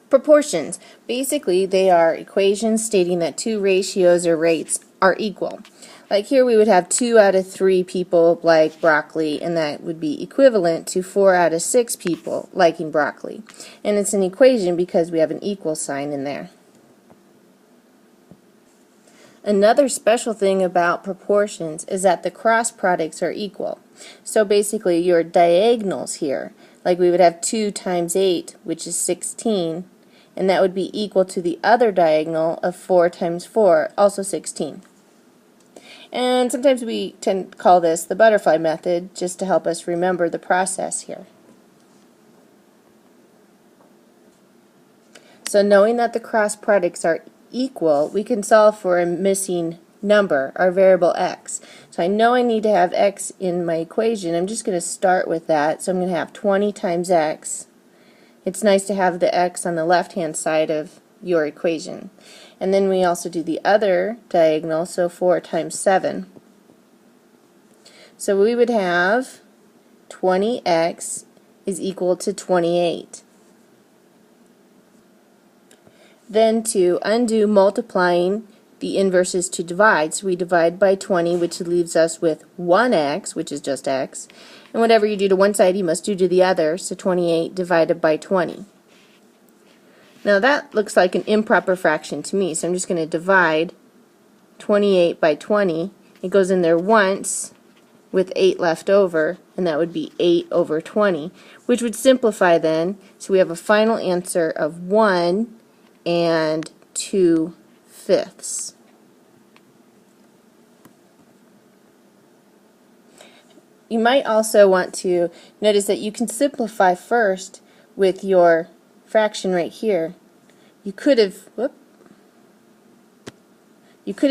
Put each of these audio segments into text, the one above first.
Proportions. Basically, they are equations stating that two ratios or rates are equal. Like here we would have 2 out of 3 people like broccoli, and that would be equivalent to 4 out of 6 people liking broccoli. And it's an equation because we have an equal sign in there. Another special thing about proportions is that the cross products are equal. So basically your diagonals here, like we would have 2 times 8, which is 16, and that would be equal to the other diagonal of 4 times 4, also 16. And sometimes we tend to call this the butterfly method just to help us remember the process here. So knowing that the cross products are equal, we can solve for a missing number, our variable x. So I know I need to have x in my equation. I'm just going to start with that. So I'm going to have 20 times x. It's nice to have the x on the left-hand side of your equation. And then we also do the other diagonal, so 4 times 7. So we would have 20x is equal to 28. Then to undo multiplying, the inverse is to divide. So we divide by 20, which leaves us with 1x, which is just x. And whatever you do to one side, you must do to the other. So 28 divided by 20. Now that looks like an improper fraction to me, so I'm just going to divide 28 by 20. It goes in there once with 8 left over, and that would be 8 over 20, which would simplify then. So we have a final answer of 1 and 2/5. You might also want to notice that you can simplify first with your fraction right here. You could have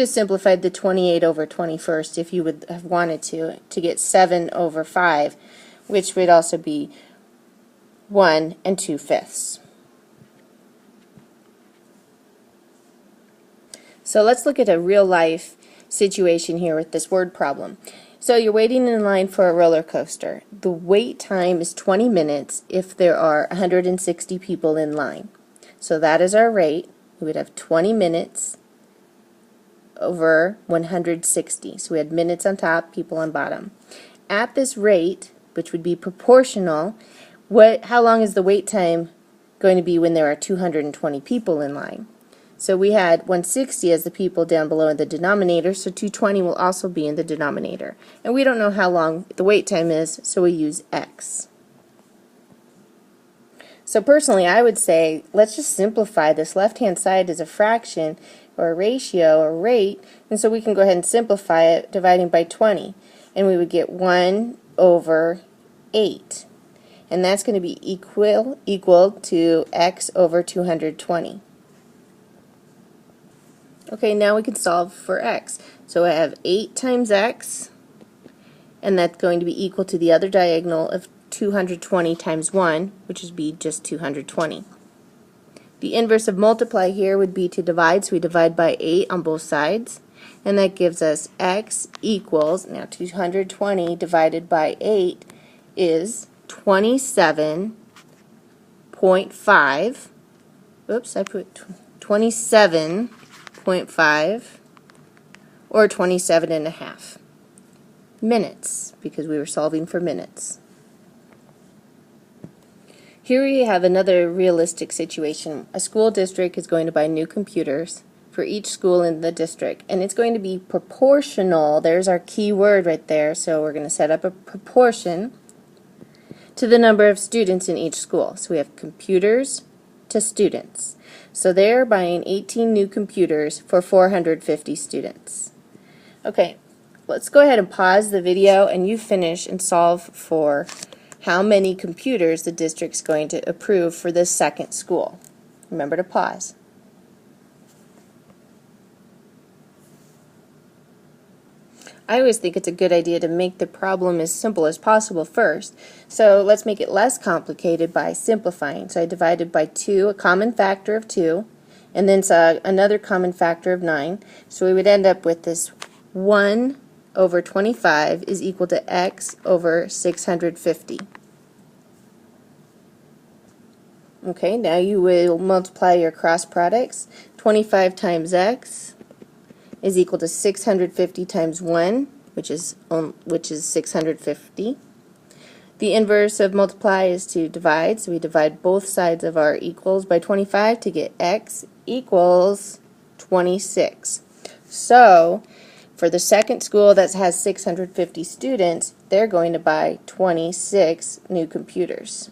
simplified the 28 over 20 first if you would have wanted to get 7 over 5, which would also be 1 and 2/5. So let's look at a real life situation here with this word problem. So you're waiting in line for a roller coaster. The wait time is 20 minutes if there are 160 people in line. So that is our rate. We would have 20 minutes over 160. So we had minutes on top, people on bottom. At this rate, which would be proportional, how long is the wait time going to be when there are 220 people in line? So we had 160 as the people down below in the denominator, so 220 will also be in the denominator. And we don't know how long the wait time is, so we use x. So personally, I would say, let's just simplify this. Left-hand side is a fraction, or a ratio, or rate, and so we can go ahead and simplify it, dividing by 20. And we would get 1 over 8. And that's going to be equal to x over 220. Okay, now we can solve for x. So I have 8 times x, and that's going to be equal to the other diagonal of 220 times 1, which would be just 220. The inverse of multiply here would be to divide, so we divide by 8 on both sides, and that gives us x equals, now 220 divided by 8 is 27.5, oops, I put 27.5 or 27.5 minutes, because we were solving for minutes. Here we have another realistic situation. A school district is going to buy new computers for each school in the district, and it's going to be proportional. There's our key word right there. So we're going to set up a proportion to the number of students in each school. So we have computers to students. So they're buying 18 new computers for 450 students. Okay, let's go ahead and pause the video and you finish and solve for how many computers the district's going to approve for this second school. Remember to pause. I always think it's a good idea to make the problem as simple as possible first. So let's make it less complicated by simplifying. So I divided by 2, a common factor of 2, and then saw another common factor of 9. So we would end up with this 1 over 25 is equal to x over 650. Okay, now you will multiply your cross products. 25 times x is equal to 650 times 1, which is 650. The inverse of multiply is to divide, so we divide both sides of our equals by 25 to get x equals 26. So, for the second school that has 650 students, they're going to buy 26 new computers.